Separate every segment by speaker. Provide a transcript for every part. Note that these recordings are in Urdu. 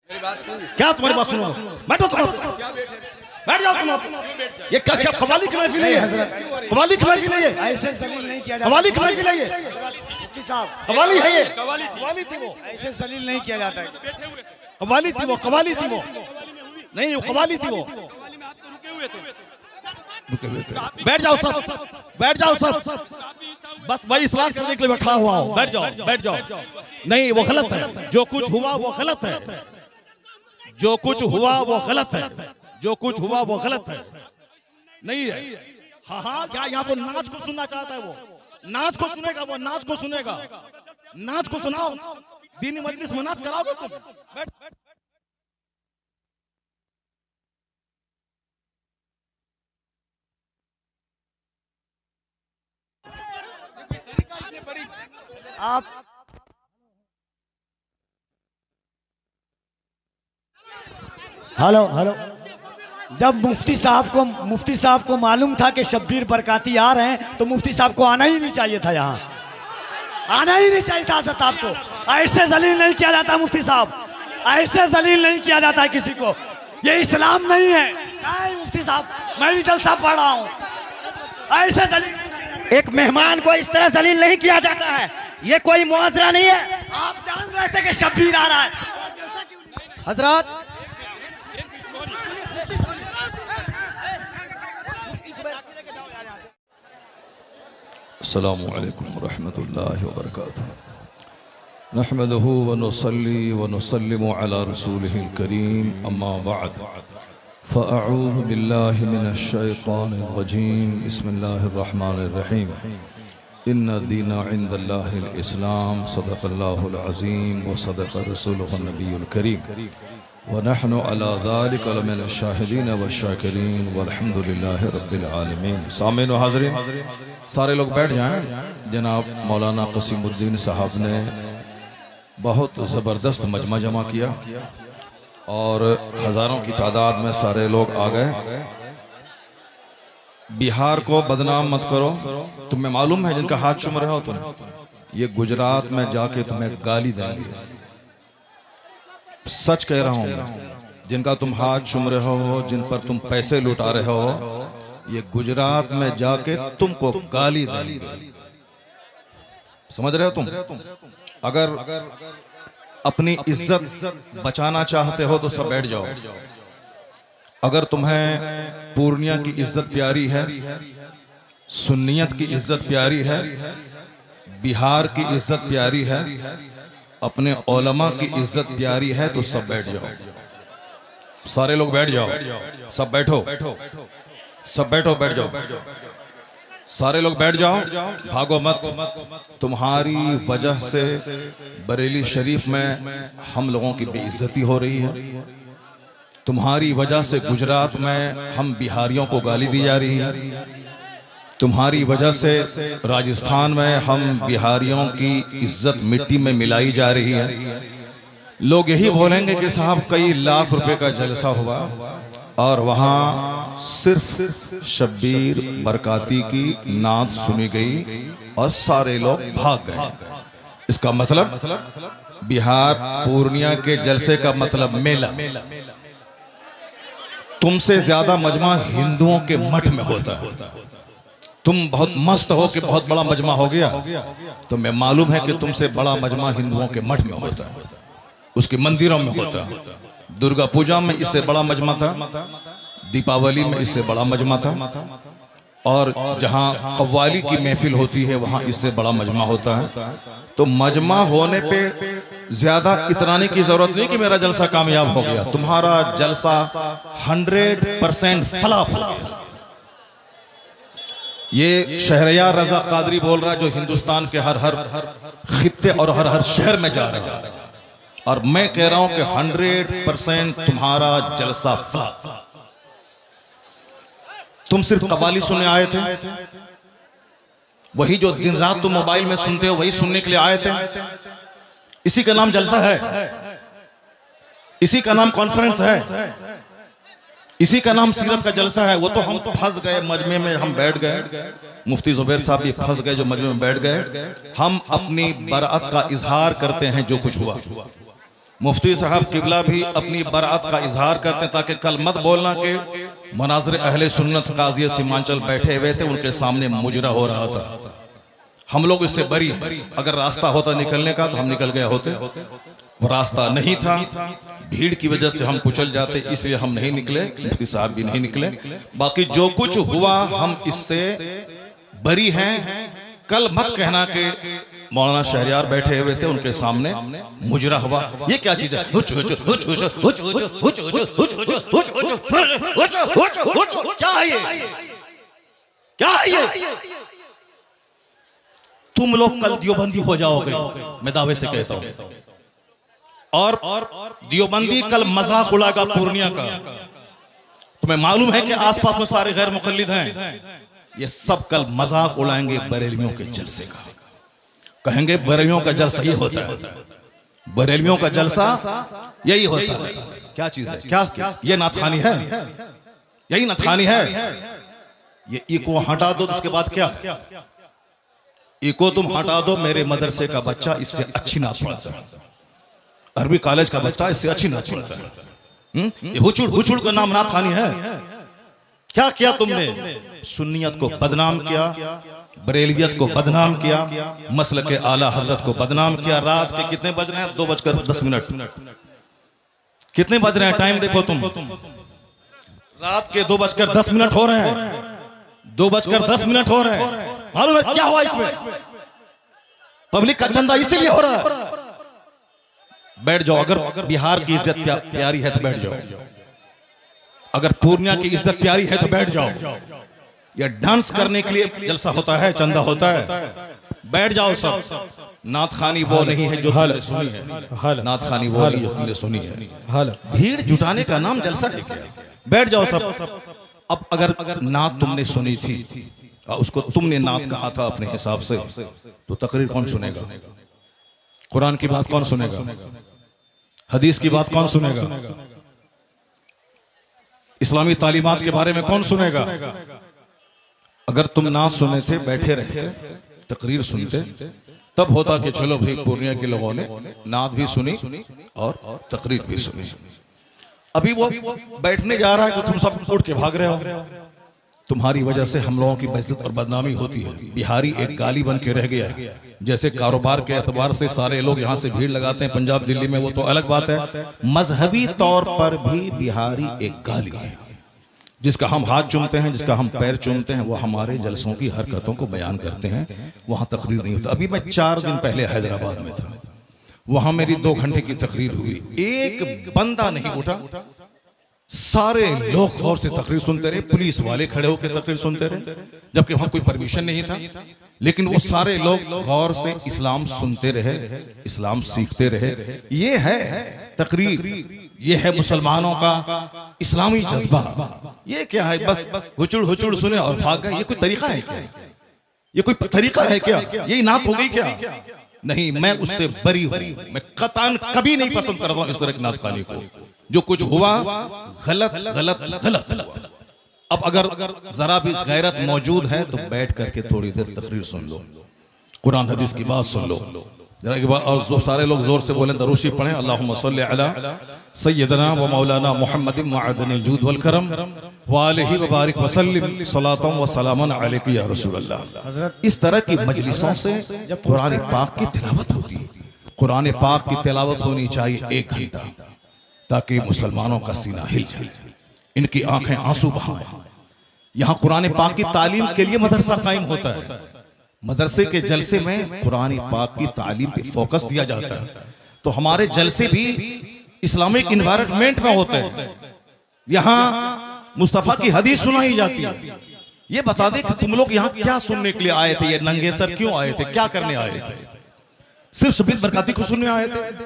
Speaker 1: کیا تمہاری بات سنو؟ بیٹھو تم، بیٹھ جاؤ تم. یہ کیا قوالی کی محفل ہے؟ قوالی کی محفل ہے یہ؟
Speaker 2: ایسے ذلیل نہیں کیا جاتا.
Speaker 1: قوالی کی محفل ہے یہ؟
Speaker 2: مفتی صاحب
Speaker 1: قوالی ہے یہ؟ قوالی تھی وہ،
Speaker 2: ایسے ذلیل نہیں کیا جاتا ہے.
Speaker 1: قوالی تھی وہ، قوالی تھی وہ. نہیں وہ قوالی تھی وہ. بیٹھ جاؤ سب، بیٹھ جاؤ سب. بس بھائی اصلاح کرنے کے لیے بیٹھا ہوا ہوں. بیٹھ جاؤ، بیٹھ جاؤ. نہیں وہ غلط ہے، جو کچھ ہوا وہ غلط ہے. جو کچھ ہوا وہ غلط ہے. جو کچھ ہوا وہ غلط ہے. نہیں ہے. ہاں ہاں کیا یہاں پر ناچ کو سننا چاہتا ہے وہ؟ ناچ کو سنے گا وہ، ناچ کو سنے گا. ناچ کو سناؤ. دینی مجلس میں ناچ کراؤ گے تم؟ بیٹھ.
Speaker 2: آپ ہلو ہلو. جب مفتی صاحب کو معلوم تھا کہ شبیر برکاتی آ رہے ہیں تو مفتی صاحب کو آنا ہی نہیں چاہیے تھا. یہاں آنا ہی نہیں چاہیے تھا. حضرت آپ کو ایسے ذلیل نہیں کیا جاتا. مفتی صاحب ایسے ذلیل نہیں کیا جاتا ہے کسی کو. یہ اسلام نہیں ہے. مفتی صاحب میں بھی جلسہ پڑھ رہا ہوں. ایسے ذلیل
Speaker 3: ایک مہمان کو اس طرح ذلیل نہیں کیا جاتا ہے. یہ کوئی معاذرہ نہیں ہے.
Speaker 2: آپ جان رہے تھے کہ شبیر آ رہا ہے.
Speaker 3: حضرات
Speaker 4: السلام علیکم ورحمۃ اللہ وبرکاتہ. نحمده ونصلي ونسلم على رسوله الكريم اما بعد فاعوذ بالله من الشیطان الرجیم. بسم اللہ الرحمن الرحیم. ان الدین عند اللہ الاسلام. صدق اللہ العظیم وصدق رسوله النبی الکریم ونحن على ذلك لمن الشاہدین والشاکرین والحمد للہ رب العالمین. سامعین و حاضرین سارے لوگ بیٹھ جائیں. جناب مولانا قسیم الدین صاحب نے بہت زبردست مجمع جمع کیا اور ہزاروں کی تعداد میں سارے لوگ آ گئے. بہار کو بدنام مت کرو. تمہیں معلوم ہے جن کا ہاتھ چوم رہے ہو تم، یہ گجرات میں جا کے تمہیں گالی دیں گے. سچ کہہ رہا ہوں میں. جن کا تم ہاتھ چوم رہے ہو، جن پر تم پیسے لوٹا رہے ہو، یہ گجرات میں جا کے تم کو گالی دیں گے. سمجھ رہے ہو تم؟ اگر اپنی عزت بچانا چاہتے ہو تو سب بیٹھ جاؤ. اگر تمہیں پورنیہ کی عزت پیاری ہے، سنیت کی عزت پیاری ہے، بہار کی عزت پیاری ہے، اپنے علماء کی عزت پیاری ہے تو سب بیٹھ جاؤ. سارے لوگ بیٹھ جاؤ. سب بیٹھو، سب بیٹھو، بیٹھ جاؤ. سارے لوگ بیٹھ جاؤ، بھاگو مت. تمہاری وجہ سے بریلی شریف میں ہم لوگوں کی بے عزتی ہو رہی ہے. تمہاری وجہ سے گجرات میں ہم بہاریوں کو گالی دی جا رہی ہے. تمہاری وجہ سے راجستھان میں ہم بہاریوں کی عزت مٹی میں ملائی جا رہی ہے. لوگ یہی بولیں گے کہ صاحب کئی لاکھ روپے کا جلسہ ہوا اور وہاں صرف شبیر برکاتی کی نعت سنی گئی اور سارے لوگ بھاگ گئے. اس کا مطلب بہار پورنیہ کے جلسے کا مطلب میلہ. تم سے زیادہ مجمع ہندوؤں کے مٹھ میں ہوتا ہے. تم بہت مست ہو کہ بہت بڑا مجمع ہو گیا. تمہیں معلوم ہے کہ تم سے بڑا مجمع ہندوؤں کے مٹھ میں ہوتا ہے، اس کے مندروں میں ہوتا ہے. درگا پوجا میں اس سے بڑا مجمع تھا، دیپاولی میں اس سے بڑا مجمع تھا، اور جہاں قوالی کی محفل ہوتی ہے وہاں اس سے بڑا مجمع ہوتا ہے. تو مجمع ہونے پہ زیادہ اترانے کی ضرورت نہیں کہ میرا جلسہ کامیاب ہو گیا. تمہارا جلسہ 100% فلاپ ہو گیا. یہ شہریار رضا قادری بول رہا ہے جو ہندوستان کے ہر خطے اور ہر شہر میں جا رہا ہے، اور میں کہہ رہا ہوں کہ 100% تمہارا جلسہ فلاپ. تم صرف قوالی سننے آئے تھے، وہی جو دن رات تم موبائل میں سنتے ہو وہی سننے کے لیے آئے تھے. اسی کا نام جلسہ ہے، اسی کا نام کانفرنس ہے، اسی کا نام سیرت کا جلسہ ہے. وہ تو ہم پھنس گئے مجمع میں، ہم بیٹھ گئے. مفتی زبیر صاحب بھی پھنس گئے جو مجمع میں بیٹھ گئے. ہم اپنی برأت کا اظہار کرتے ہیں جو کچھ ہوا. مفتی صاحب قبلہ بھی اپنی برات کا اظہار کرتے ہیں تاکہ کل مت بولنا کہ مناظر اہل سنت قاضی سیمانچل بیٹھے ہوئے تھے، ان کے سامنے مجرا ہو رہا تھا. ہم لوگ اس سے بری ہیں. اگر راستہ ہوتا نکلنے کا تو ہم نکل گئے ہوتے، وہ راستہ نہیں تھا، بھیڑ کی وجہ سے ہم کچل جاتے، اس لیے ہم نہیں نکلے، مفتی صاحب بھی نہیں نکلے. باقی جو کچھ ہوا ہم اس سے بری ہیں. کل مت کہنا کہ مولانا شہریار بیٹھے ہوئے تھے، ان کے سامنے مجرا ہوا. یہ کیا چیز ہے؟ کیا ہے یہ؟ تم لوگ کل دیوبندی ہو جاؤ گے، میں دعوے سے کہتا ہوں. اور دیوبندی کل مذاق اڑائے گا پورنیہ کا. تمہیں معلوم ہے کہ آس پاس میں سارے غیر مقلد ہیں، یہ سب کل مذاق اڑائیں گے بریلویوں کے جلسے کا. کہیں گے بریلویوں کا جلسہ یہ ہوتا ہے، بریلویوں کا جلسہ یہی ہوتا ہے. کیا چیز ہے؟ کیا یہ ناتخوانی ہے؟ یہی ناتخوانی ہے. یہ ایکو ہٹا دو، اس کے بعد کیا؟ ایکو تم ہٹا دو، میرے مدرسے کا بچہ اس سے اچھی نعت پڑھتا ہے، عربی کالج کا بچہ اس سے اچھی نعت پڑھتا ہے. یہ ہچڑ کا نام ناتخوانی ہے. کیا کیا تم نے؟ سنیت کو بدنام کیا، بریلویت کو بدنام کیا، مسلک اعلیٰ حضرت کو بدنام کیا. رات کے کتنے بج رہے ہیں؟ 2:10. کتنے بج رہے ہیں؟ ٹائم دیکھو تم. رات کے 2:10 ہو رہے ہیں. 2:10 ہو رہے ہیں. معلوم ہے کیا ہوا اس میں؟ پبلک کا چندہ اسی لیے ہو رہا ہے. بیٹھ جاؤ. اگر بہار کی عزت پیاری ہے تو بیٹھ جاؤ. اگر پورنیہ کی عزت پیاری ہے تو بیٹھ جاؤ. یہ ڈانس کرنے کے لیے جلسہ ہوتا ہے، چندہ ہوتا ہے. بیٹھ جاؤ سب. نعت خوانی وہ نہیں ہے جو تم نے سنی ہے. نعت خوانی وہ نہیں جو تم نے سنی ہے. بھیڑ جٹانے کا نام جلسہ ہے کیا؟ بیٹھ جاؤ سب. اب اگر نعت تم نے سنی تھی، اس کو تم نے نعت کہا تھا اپنے حساب سے، تو تقریر کون سنے گا؟ قرآن کی بات کون سنے گا؟ حدیث کی بات کون سنے گا؟ اسلامی تعلیمات کے بارے میں کون سنے گا؟ اگر تم نعت سنے تھے، بیٹھے رہتے، تقریر سنتے، تب ہوتا کہ چلو بھائی پورنیہ کے لوگوں نے نعت بھی سنی اور تقریر بھی سنی. ابھی وہ بیٹھنے جا رہا ہے تو تم سب اٹھ کے بھاگ رہے ہو. تمہاری وجہ سے ہم لوگوں کی بےعزت اور بدنامی ہوتی ہے. بہاری ایک گالی بن کے رہ گیا ہے. جیسے کاروبار کے اعتبار سے سارے لوگ یہاں سے بھیڑ لگاتے ہیں پنجاب دلی میں، وہ تو الگ بات ہے. مذہبی طور پر بھی بہاری ایک گالی ہے. جس کا ہم ہاتھ چومتے ہیں، جس کا ہم پیر چومتے ہیں، وہ ہمارے جلسوں کی حرکتوں کو بیان کرتے ہیں. وہاں تقریر نہیں ہوتا. ابھی میں 4 دن پہلے حیدرآباد میں تھا، وہاں میری 2 گھنٹے کی تقریر ہوئی. ایک بندہ نہیں اٹھا. سارے لوگ غور سے تقریر سنتے رہے. پولیس والے کھڑے ہو کے تقریر سنتے رہے، جبکہ وہاں کوئی پرمیشن نہیں تھا. لیکن وہ سارے لوگ غور سے اسلام سنتے رہے، اسلام سیکھتے رہے. یہ ہے تقریر، یہ ہے مسلمانوں کا اسلامی جذبہ. یہ کیا ہے؟ بس ہچڑ سنے اور بھاگ گئے. یہ کوئی طریقہ ہے کیا؟ یہ کوئی طریقہ ہے کیا؟ یہی نعت ہو گئی کیا؟ نہیں، میں اس سے بری ہوں. میں قطعاً کبھی نہیں پسند کرتا ہوں اس طرح کی نعت خوانی کو. جو کچھ ہوا غلط ہوا. اب اگر ذرا بھی غیرت موجود ہے تو بیٹھ کر کے تھوڑی دیر تقریر سن لو، قرآن حدیث کی بات سن لو. اور سارے لوگ زور سے بولیں، دروشی پڑھیں. اللہم صلی علی سیدنا و مولانا محمد معدن الجود والکرم وآلہ وبارک وسلم صلاۃ و سلاما علیک یا رسول اللہ. اس طرح کی مجلسوں سے جب قرآن پاک کی تلاوت ہوتی ہے، قرآن پاک کی تلاوت ہونی چاہیے 1 گھنٹہ، تاکہ مسلمانوں کا سینہ ہل جائے، ان کی آنکھیں آنسو بہائیں. یہاں قرآن پاک کی تعلیم کے لیے مدرسہ قائم ہوتا ہے. مدرسے کے جلسے میں قرآن پاک کی تعلیم پہ فوکس دیا جاتا ہے. تو ہمارے جلسے بھی اسلامک انوائرمنٹ میں ہوتے ہیں. یہاں مصطفیٰ کی حدیث سنائی جاتی ہے. یہ بتا دیں کہ تم لوگ یہاں کیا سننے کے لیے آئے تھے؟ یہ ننگے سر کیوں آئے تھے؟ کیا کرنے آئے تھے؟ صرف شبیر برکاتی کو سننے آئے تھے؟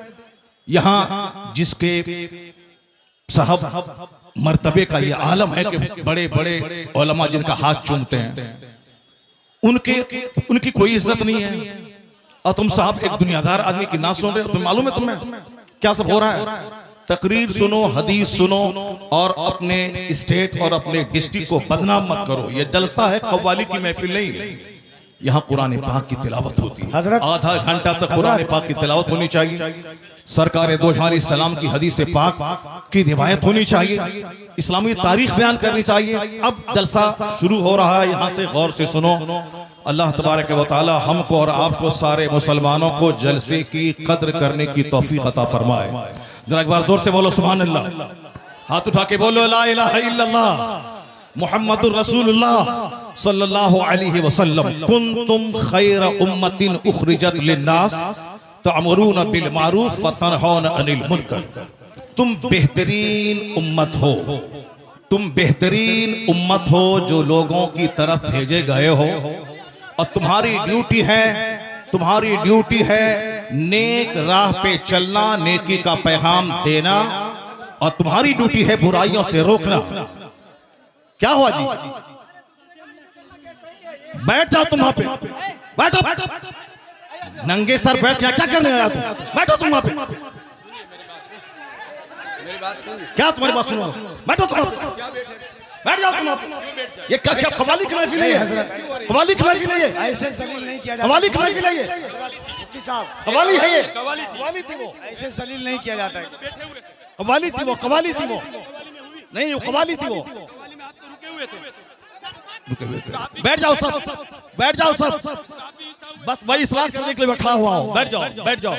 Speaker 4: یہاں جس کے صاحب مرتبے کا یہ عالم ہے کہ بڑے بڑے علماء جن کا ہاتھ چومتے ہیں، ان کی کوئی عزت نہیں ہے، اور تم صاحب ایک دنیادار آدمی کی نعت سن رہے ہو. تمہیں معلوم ہے تمہیں کیا سب ہو رہا ہے؟ تقریر سنو، حدیث سنو، اور اپنے اسٹیٹ اور اپنے ڈسٹرکٹ کو بدنام مت کرو. یہ جلسہ ہے، قوالی کی محفل نہیں ہے. یہاں قرآن پاک کی تلاوت ہوتی ہے. آدھا گھنٹہ تک قرآن پاک کی تلاوت ہونی چاہیے. سرکار دو جہان السلام کی حدیث پاک کی روایت ہونی چاہیے، اسلامی تاریخ بیان کرنی چاہیے۔ اب جلسہ شروع ہو رہا ہے، یہاں سے غور سے سنو۔ اللہ تبارک و تعالی ہم کو اور آپ کو سارے مسلمانوں کو جلسے کی قدر کرنے کی توفیق عطا فرمائے۔ ذرا ایک بار زور سے بولو سبحان اللہ، ہاتھ اٹھا کے بولو لا الہ الا اللہ محمد الرسول اللہ صلی اللہ علیہ وسلم۔ کنتم خیر امت اخرجت للناس تعمرون بالمعروف وتنہون عن المنکر۔ تم بہترین امت ہو، تم بہترین امت ہو جو لوگوں کی طرف بھیجے گئے ہو، اور تمہاری ڈیوٹی ہے نیک راہ پہ چلنا، نیکی کا پیغام دینا، اور تمہاری ڈیوٹی ہے برائیوں سے روکنا۔ کیا ہوا جی؟ بیٹھ جاؤ تم وہاں پہ، بیٹھو ننگے سر بیٹھ کیا کرنے آیا تم؟ بیٹھو تم وہاں پہ، کیا تمہاری بات سنو؟ بیٹھو تم وہاں پہ، بیٹھ جاؤ تم وہاں پہ۔ یہ کیا قوالی کی محفل ہے؟ قوالی کی محفل ہے یہ؟
Speaker 2: ایسے ذلیل نہیں کیا جاتا،
Speaker 4: قوالی کی محفل ہے یہ؟
Speaker 2: مفتی صاحب
Speaker 4: قوالی ہے یہ؟
Speaker 1: قوالی تھی وہ،
Speaker 2: ایسے ذلیل نہیں کیا جاتا ہے۔
Speaker 1: قوالی تھی وہ، قوالی تھی وہ، نہیں قوالی تھی وہ۔ بیٹھ جاؤ سب، بیٹھ جاؤ سب، بس بھائی اسلام کرنے کے لیے بیٹھا ہوا ہوں، بیٹھ جاؤ بیٹھ جاؤ۔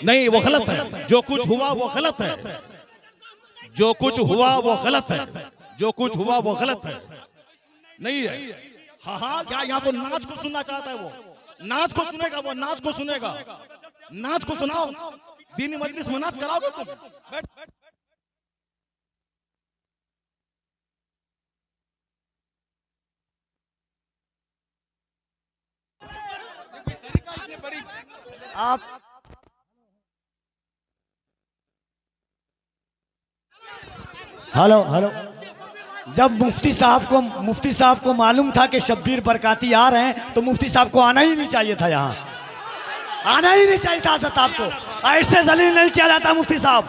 Speaker 1: نہیں وہ غلط ہے، جو کچھ ہوا وہ غلط ہے، جو کچھ ہوا وہ غلط ہے، جو کچھ ہوا وہ غلط ہے، نہیں ہے۔ ہاں ہاں یہاں تو ناچ کو سننا چاہتا ہے، وہ ناچ کو سنے گا، وہ ناچ کو سنے گا، ناچ کو سناؤ، دینی مجلس میں ناچ کراؤ گے تم؟ بیٹھ
Speaker 2: آپ ہلو جب مفتی صاحب کو معلوم تھا کہ شبیر برکاتی آ رہے ہیں تو مفتی صاحب کو آنا ہی نہیں چاہیے تھا، یہاں آنا ہی نہیں چاہیے تھا حضرت آپ کو۔ ایسے ذلیل نہیں کیا جاتا مفتی صاحب،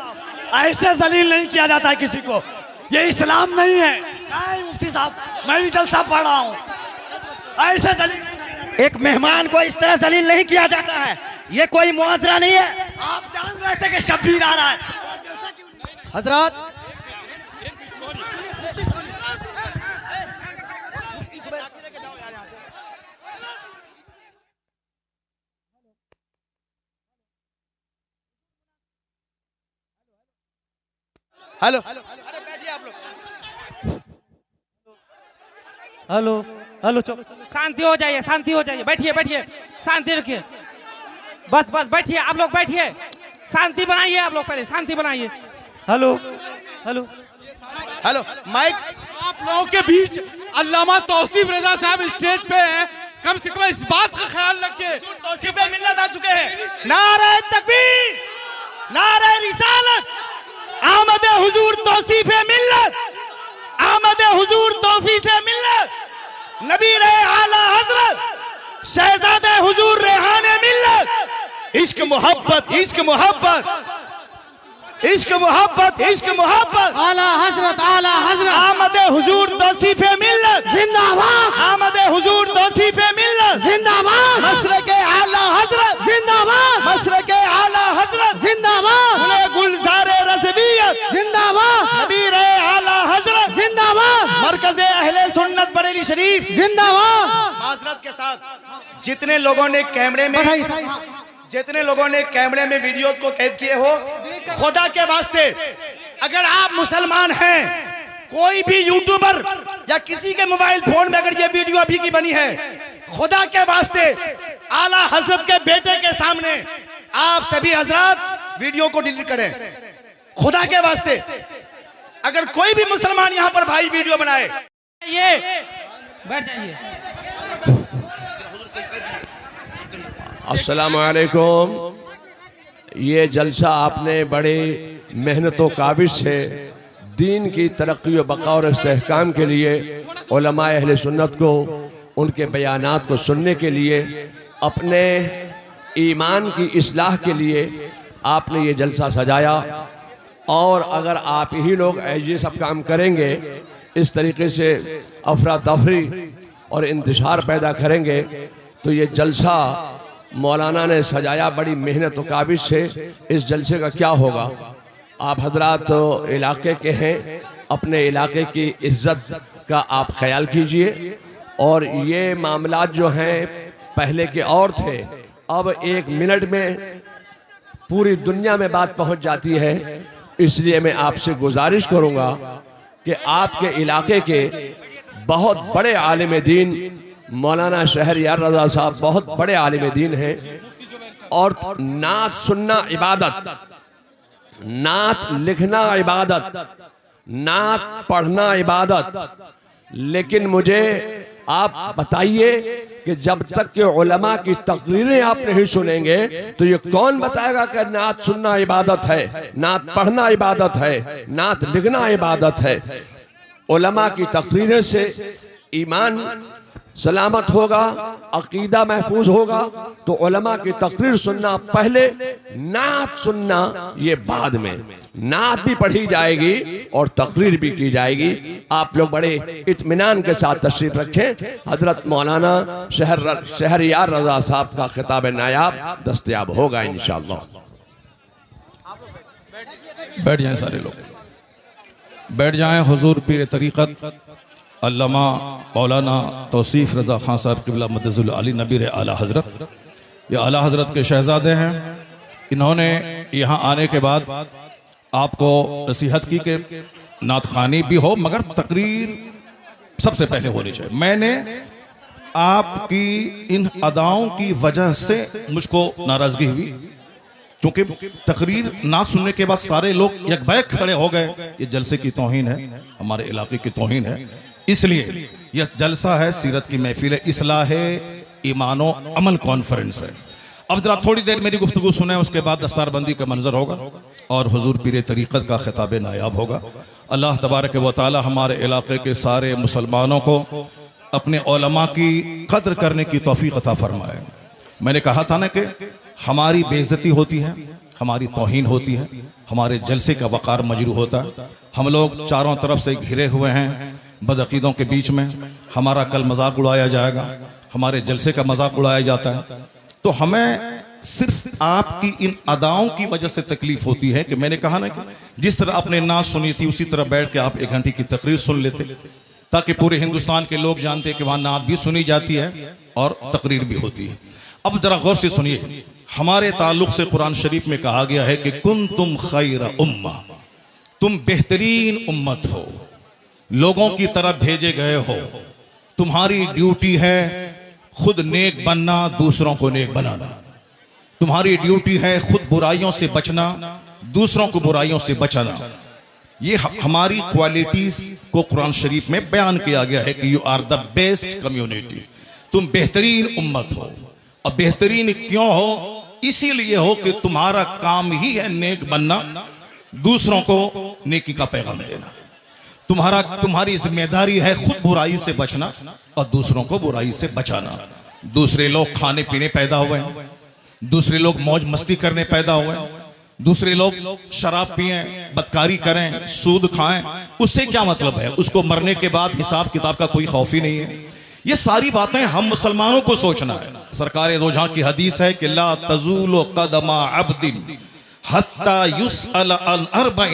Speaker 2: ایسے ذلیل نہیں کیا جاتا ہے کسی کو، یہ اسلام نہیں ہے۔ نہیں مفتی صاحب، میں بھی جلسہ پڑھ رہا ہوں، ایسے ذلیل
Speaker 3: ایک مہمان کو اس طرح ذلیل نہیں کیا جاتا ہے، یہ کوئی معاذرہ نہیں ہے۔
Speaker 2: آپ جان رہے تھے کہ شبیر آ رہا ہے حضرات۔ ہلو
Speaker 5: شانتی ہو جائیے، شانتی ہو جائیے، بیٹھیے بیٹھیے، شانتی رکھیے، بس بیٹھیے، آپ لوگ بیٹھیے، شانتی بنائیے، آپ لوگ پہلے شانتی بنائیے۔
Speaker 2: ہلو
Speaker 3: مائک
Speaker 5: آپ لوگوں کے بیچ علامہ توصیف رضا صاحب اسٹیج پہ ہیں، کم سے کم اس بات کا خیال رکھیے۔
Speaker 3: توصیف ملت آ چکے ہیں۔ نعرہ تکبیر، نعرہ رسالت، آمد حضور توصیف ملت، آمد حضور توفیق ملت، نبی اعلیٰ حضرت شہزاد حضور ریحان ملت، عشق محبت عشق محبت عشق محبت عشق محبت،
Speaker 5: اعلیٰ حضرت
Speaker 3: آمد حضور توصیف ملت،
Speaker 5: زندہ باد،
Speaker 3: آمد حضور توصیف ملت،
Speaker 5: زندہ باد،
Speaker 3: مسلک اعلیٰ حضرت،
Speaker 5: زندہ باد،
Speaker 3: مسلک اعلیٰ حضرت،
Speaker 5: زندہ باد،
Speaker 3: گل گلزار رضویت،
Speaker 5: زندہ باد،
Speaker 3: نبی اعلیٰ حضرت،
Speaker 5: زندہ باد،
Speaker 3: مرکز اہل سنت بریلی شریف۔
Speaker 5: زندہ باد۔
Speaker 3: معذرت کے ساتھ جتنے لوگوں نے کیمرے میں ویڈیوز کو قید کیے ہو، خدا کے واسطے اگر آپ مسلمان ہیں، کوئی بھی یوٹیوبر یا کسی کے موبائل فون میں اگر یہ ویڈیو ابھی کی بنی ہے، خدا کے واسطے اعلیٰ حضرت کے بیٹے کے سامنے آپ سبھی حضرات ویڈیو کو ڈیلیٹ کریں، خدا کے واسطے۔ اگر کوئی بھی مسلمان یہاں پر بھائی ویڈیو بنائے،
Speaker 5: یہ بیٹھ جائیے۔
Speaker 6: السلام علیکم۔ یہ جلسہ آپ نے بڑے محنت و کاوش سے دین کی ترقی و بقا اور استحکام کے لیے علماء اہل سنت کو ان کے بیانات کو سننے کے لیے، اپنے ایمان کی اصلاح کے لیے آپ نے یہ جلسہ سجایا، اور اگر آپ ہی لوگ یہ سب کام کریں گے، اس طریقے سے افراتفری اور انتشار پیدا کریں گے، تو یہ جلسہ مولانا نے سجایا بڑی محنت و کاوش سے، اس جلسے کا کیا ہوگا؟ آپ حضرات علاقے کے ہیں، اپنے علاقے کی عزت کا آپ خیال کیجئے، اور یہ معاملات جو ہیں پہلے کے اور تھے، اب 1 منٹ میں پوری دنیا میں بات پہنچ جاتی ہے، اس لیے میں آپ سے گزارش کروں گا کہ آپ کے علاقے کے بہت بڑے عالم دین مولانا شہریار رضا صاحب بہت بڑے عالم دین ہیں، اور نعت سننا عبادت، نعت لکھنا عبادت، نعت پڑھنا عبادت، لیکن مجھے آپ بتائیے کہ جب تک کہ علماء کی تقریریں آپ نہیں سنیں گے تو یہ کون بتائے گا کہ نعت سننا عبادت ہے، نعت پڑھنا عبادت ہے، نعت لکھنا عبادت ہے؟ علماء کی تقریریں سے ایمان سلامت ہوگا، عقیدہ محفوظ ہوگا، تو علماء کی تقریر سننا پہلے، نعت سننا یہ بعد میں۔ نعت بھی پڑھی جائے گی اور تقریر بھی کی جائے گی۔ آپ لوگ بڑے اطمینان کے ساتھ تشریف رکھیں، حضرت مولانا شہریار رضا صاحب کا خطاب نایاب دستیاب ہوگا انشاءاللہ۔
Speaker 4: بیٹھ جائیں سارے لوگ، بیٹھ جائیں۔ حضور پیر طریقت علامہ مولانا توصیف رضا خان صاحب قبلہ مدظ العلی نبیر اعلیٰ حضرت، یہ اعلیٰ حضرت کے شہزادے ہیں۔ انہوں نے یہاں آنے کے بعد آپ کو نصیحت کی کہ نعت خوانی بھی ہو مگر تقریر سب سے پہلے ہونی چاہیے۔ میں نے آپ کی ان اداؤں کی وجہ سے مجھ کو ناراضگی ہوئی، کیونکہ تقریر نعت سننے کے بعد سارے لوگ یک بیک کھڑے ہو گئے، یہ جلسے کی توہین ہے، ہمارے علاقے کی توہین ہے۔ اس لیے یہ جلسہ ہے سیرت کی محفل ہے، اصلاح ایمان و عمل کانفرنس ہے۔ اب ذرا تھوڑی دیر میری گفتگو سنیں، اس کے بعد دستار بندی کا منظر ہوگا اور حضور پیر طریقت کا خطاب نایاب ہوگا۔ اللہ تبارک و تعالی ہمارے علاقے کے سارے مسلمانوں کو اپنے علماء کی قدر کرنے کی توفیق عطا فرمائے۔ میں نے کہا تھا نا کہ ہماری بے عزتی ہوتی ہے، ہماری توہین ہوتی ہے، ہمارے جلسے کا وقار مجروح ہوتا ہے۔ ہم لوگ چاروں طرف سے گھرے ہوئے ہیں بدعقیدوں کے بیچ میں، ہمارا کل مذاق اڑایا جائے گا، ہمارے جلسے کا مذاق اڑایا جاتا ہے، تو ہمیں صرف آپ کی ان اداؤں کی وجہ سے تکلیف ہوتی ہے کہ میں نے کہا نا کہ جس طرح آپ نے نعت سنی تھی اسی طرح بیٹھ کے آپ 1 گھنٹے کی تقریر سن لیتے، تاکہ پورے ہندوستان کے لوگ جانتے کہ وہاں نعت بھی سنی جاتی ہے اور تقریر بھی ہوتی ہے۔ اب ذرا غور سے سنیے، ہمارے تعلق سے قرآن شریف میں کہا گیا ہے کہ کنتم خیر امہ، تم بہترین امت ہو، لوگوں کی طرف بھیجے گئے ہو، تمہاری ڈیوٹی ہے خود نیک بننا، دوسروں کو نیک بنانا، تمہاری ڈیوٹی ہے خود برائیوں سے بچنا، دوسروں کو برائیوں سے بچانا۔ یہ ہماری کوالٹیز کو قرآن شریف میں بیان کیا گیا ہے کہ you are the best community, تم بہترین امت ہو۔ اب بہترین کیوں ہو؟ اسی لیے ہو کہ تمہارا کام ہی ہے نیک بننا، دوسروں کو نیکی کا پیغام دینا۔ تمہاری ذمہ داری ہے خود برائی سے بچنا اور دوسروں کو برائی سے بچانا۔ دوسرے لوگ کھانے پینے پیدا ہوئے ہیں، دوسرے لوگ موج مستی کرنے پیدا ہوئے ہیں، دوسرے لوگ شراب پئیں، بدکاری کریں، سود کھائیں، اس سے کیا مطلب ہے؟ اس کو مرنے کے بعد حساب کتاب کا کوئی خوف ہی نہیں ہے۔ یہ ساری باتیں ہم مسلمانوں کو سوچنا ہے۔ سرکار دو جہاں کی حدیث ہے کہ لا تزول قدم عبد حتی یسأل عن اربع،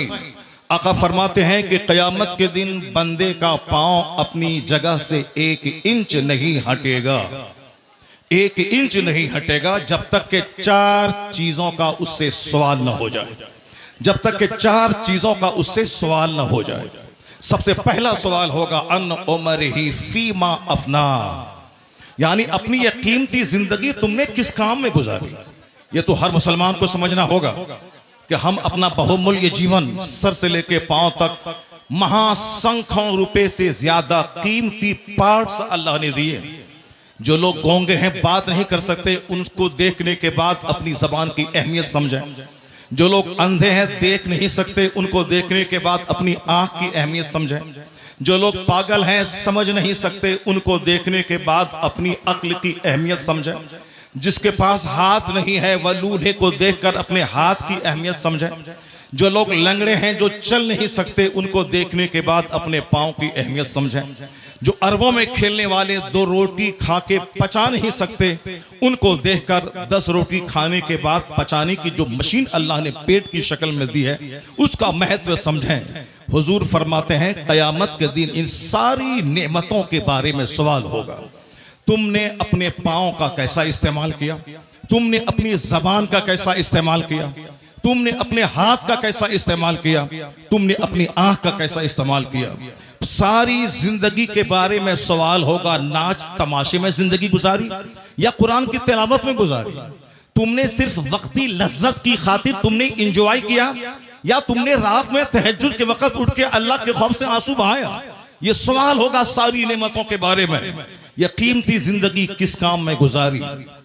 Speaker 4: آقا فرماتے ہیں کہ قیامت کے دن بندے کا پاؤں اپنی جگہ سے 1 انچ نہیں ہٹے گا، 1 انچ نہیں ہٹے گا جب تک کہ 4 چیزوں کا اس سے سوال نہ ہو جائے، جب تک کہ 4 چیزوں کا اس سے سوال نہ ہو جائے۔ سب سے پہلا سوال ہوگا ان عمرہ فیما افنا، یعنی اپنی یہ قیمتی زندگی تم نے کس کام میں گزاری۔ یہ تو ہر مسلمان کو سمجھنا ہوگا کہ ہم اپنا بہومولیہ جیون سر سے لے کے پاؤں تک مہاسنکھوں روپے سے زیادہ قیمتی پارٹس اللہ نے دیے۔ جو لوگ گونگے ہیں بات نہیں کر سکتے، ان کو دیکھنے کے بعد اپنی زبان کی اہمیت سمجھیں۔ جو لوگ اندھے ہیں دیکھ نہیں سکتے، ان کو دیکھنے کے بعد اپنی آنکھ کی اہمیت سمجھیں۔ جو لوگ پاگل ہیں سمجھ نہیں سکتے، ان کو دیکھنے کے بعد اپنی عقل کی اہمیت سمجھیں۔ جس کے پاس ہاتھ نہیں ہے وہ لولہے کو دیکھ کر اپنے ہاتھ کی اہمیت سمجھیں۔ جو لوگ لنگڑے ہیں، جو چل نہیں سکتے، ان کو دیکھنے کے بعد اپنے پاؤں کی اہمیت سمجھیں۔ جو اربوں میں کھیلنے والے 2 روٹی کھا کے پچا نہیں سکتے، ان کو دیکھ کر 10 روٹی کھانے کے بعد پچانے کی جو مشین اللہ نے پیٹ کی شکل میں دی ہے، اس کا مہتو سمجھیں۔ حضور فرماتے ہیں قیامت کے دن ان ساری نعمتوں کے بارے میں سوال ہوگا۔ تم نے اپنے پاؤں کا کیسا استعمال کیا؟ تم نے اپنی زبان کا کیسا استعمال کیا؟ تم نے اپنے ہاتھ کا کیسا استعمال کیا؟ تم نے اپنی آنکھ کا کیسا استعمال کیا؟ ساری زندگی کے بارے میں سوال ہوگا۔ ناچ تماشے میں زندگی گزاری یا قرآن کی تلاوت میں گزاری؟ تم نے صرف وقتی لذت کی خاطر تم نے انجوائے کیا، یا تم نے رات میں تہجد کے وقت اٹھ کے اللہ کے خوف سے آنسو بہایا؟ یہ سوال ہوگا ساری نعمتوں کے بارے میں۔ یہ قیمتی زندگی کس کام میں گزاری؟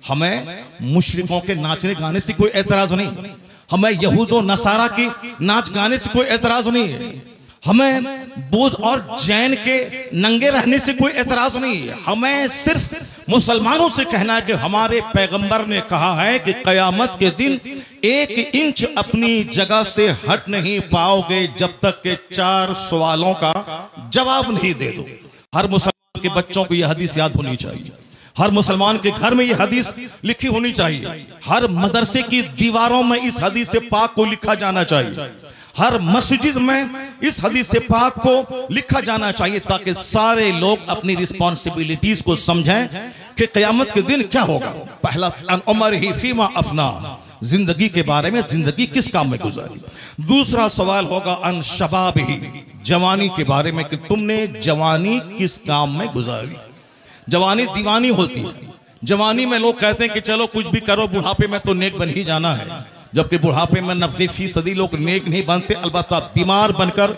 Speaker 4: ہمیں مشرکوں کے ناچنے گانے سے کوئی اعتراض نہیں، ہمیں یہود و نصارہ کی ناچ گانے سے کوئی اعتراض نہیں ہے، ہمیں بدھ اور جین کے ننگے رہنے سے کوئی اعتراض نہیں ہے۔ ہمیں صرف مسلمانوں سے کہنا ہے کہ ہمارے پیغمبر نے کہا ہے کہ قیامت کے دن 1 انچ اپنی جگہ سے ہٹ نہیں پاؤ گے جب تک کہ 4 سوالوں کا جواب نہیں دے دو۔ ہر مسلمان کے بچوں کو یہ حدیث یاد ہونی چاہیے، ہر مسلمان کے گھر میں یہ حدیث لکھی ہونی چاہیے، ہر مدرسے کی دیواروں میں اس حدیث پاک کو لکھا جانا چاہیے، ہر مسجد میں اس حدیث پاک کو لکھا جانا چاہیے، تاکہ سارے لوگ اپنی رسپانسبلٹیز کو سمجھیں کہ قیامت کے دن کیا ہوگا۔ پہلا ان عمرہ فیما افنا، زندگی کے بارے میں زندگی کس کام میں گزاری۔ دوسرا سوال ہوگا ان شبابہ، جوانی کے بارے میں کہ تم نے جوانی کس کام میں گزاری۔ جوانی دیوانی ہوتی ہے، جوانی میں لوگ کہتے ہیں کہ چلو کچھ بھی کرو، بڑھاپے میں تو نیک بن ہی جانا ہے، جبکہ بڑھاپے میں 90% لوگ نیک نہیں بنتے، البتہ بیمار بن کر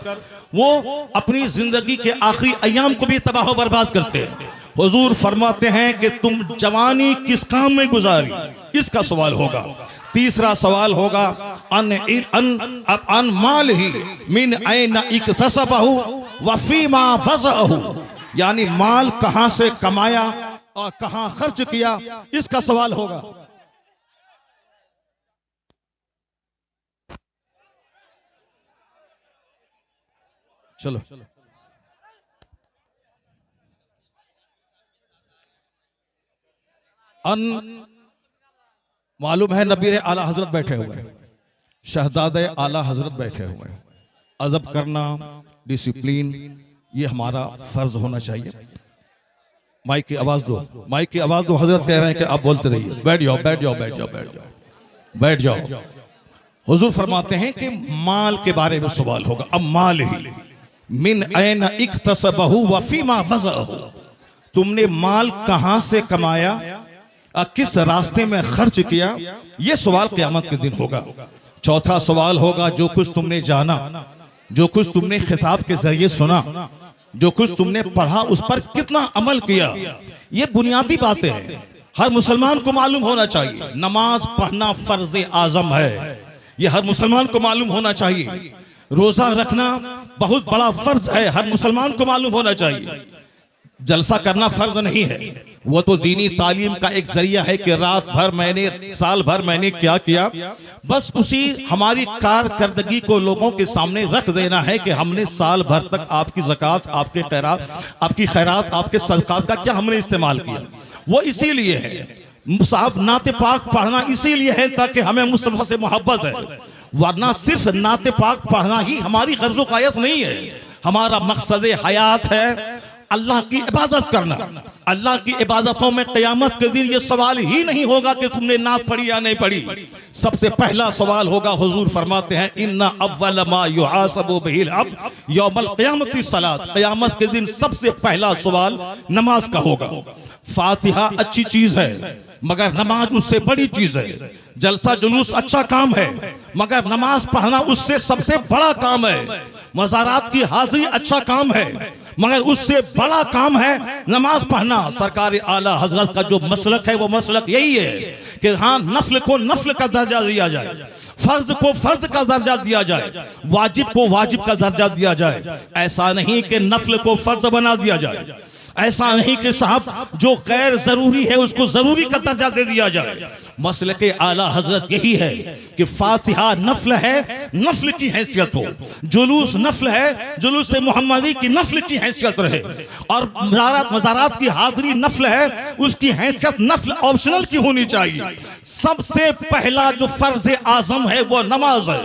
Speaker 4: وہ اپنی زندگی کے آخری ایام کو بھی تباہ و برباد کرتے ہیں۔ حضور فرماتے ہیں کہ تم جوانی کس کام میں گزاری، اس کا سوال ہوگا۔ تیسرا سوال ہوگا ان مالہ من این اکتسبہ وفیما وضعہ، یعنی مال کہاں سے کمایا اور کہاں خرچ کیا، اس کا سوال ہوگا۔ چلو معلوم ہے نبی اعلیٰ حضرت بیٹھے ہوئے ہیں، شہزادہ اعلیٰ حضرت بیٹھے ہوئے ہیں۔ ادب کرنا، ڈسپلین، یہ ہمارا فرض ہونا چاہیے۔ مائک کی آواز دو، مائک کی آواز دو، حضرت کہہ رہے ہیں کہ آپ بولتے رہیے۔ بیٹھ جاؤ بیٹھ جاؤ بیٹھ جاؤ بیٹھ جاؤ بیٹھ جاؤ۔ حضور فرماتے ہیں کہ مال کے بارے میں سوال ہوگا۔ اب مال ہی من این اکتسبہ وفیما وضعہ، تم نے مال کہاں سے کمایا، کس راستے میں خرچ کیا، یہ سوال قیامت کے دن ہوگا۔ چوتھا سوال ہوگا جو کچھ تم نے جانا، جو کچھ تم نے خطاب کے ذریعے سنا، جو کچھ تم نے پڑھا، اس پر کتنا عمل کیا۔ یہ بنیادی باتیں ہیں، ہر مسلمان کو معلوم ہونا چاہیے۔ نماز پڑھنا فرض اعظم ہے، یہ ہر مسلمان کو معلوم ہونا چاہیے۔ روزہ رکھنا بہت بڑا فرض ہے، ہر مسلمان کو معلوم ہونا چاہیے۔ جلسہ کرنا فرض نہیں ہے، وہ تو دینی تعلیم کا ایک ذریعہ ہے کہ رات بھر میں نے، سال بھر میں نے کیا کیا، بس اسی ہماری کارکردگی کو لوگوں کے سامنے رکھ دینا ہے کہ ہم نے سال بھر تک آپ کی زکوٰۃ، آپ کے خیرات، آپ کی خیرات، آپ کے صدقات کا کیا ہم نے استعمال کیا۔ وہ اسی لیے ہے، صاحب نعت پاک پڑھنا اسی لیے ہے تاکہ ہمیں مصطفیٰ سے محبت ہے، ورنہ صرف نعت پاک پڑھنا ہی ہماری غرض و غایت نہیں ہے۔ ہمارا مقصد حیات ہے اللہ کی عبادت کرنا۔ اللہ کی عبادتوں میں قیامت کے دن یہ سوال ہی نہیں ہوگا کہ تم نے نعت پڑھی یا نہیں پڑھی، سب سے پہلا سوال ہوگا۔ حضور فرماتے ہیں ان اول ما یحاسب بہ العبد یوم القیامت الصلاۃ، قیامت کے دن سب سے پہلا سوال نماز کا ہوگا۔ فاتحہ اچھی چیز ہے مگر نماز اس سے بڑی چیز ہے، جلسہ جلوس اچھا کام ہے مگر نماز پڑھنا اس سے سب سے بڑا کام ہے، مزارات کی حاضری اچھا کام ہے مگر اس سے بڑا کام ہے نماز پڑھنا۔ سرکار اعلیٰ حضرت کا جو مسلک ہے وہ مسلک یہی ہے کہ ہاں نفل کو نفل کا درجہ دیا جائے، فرض کو فرض کا درجہ دیا جائے، واجب کو واجب کا درجہ دیا جائے، ایسا نہیں کہ نفل کو فرض بنا دیا جائے۔
Speaker 1: ایسا نہیں کہ صاحب جو غیر ضروری ہے اس کو ضروری کا درجہ دے دیا جائے. مسلک اعلیٰ حضرت یہی ہے کہ فاتحہ نفل ہے، نفل کی حیثیت ہو. جلوس نفل ہے، جلوس محمدی کی نفل کی حیثیت رہے. اور مزارات کی حاضری نفل ہے، اس کی حیثیت نفل آپشنل کی ہونی چاہیے. سب سے پہلا جو فرض اعظم ہے وہ نماز ہے.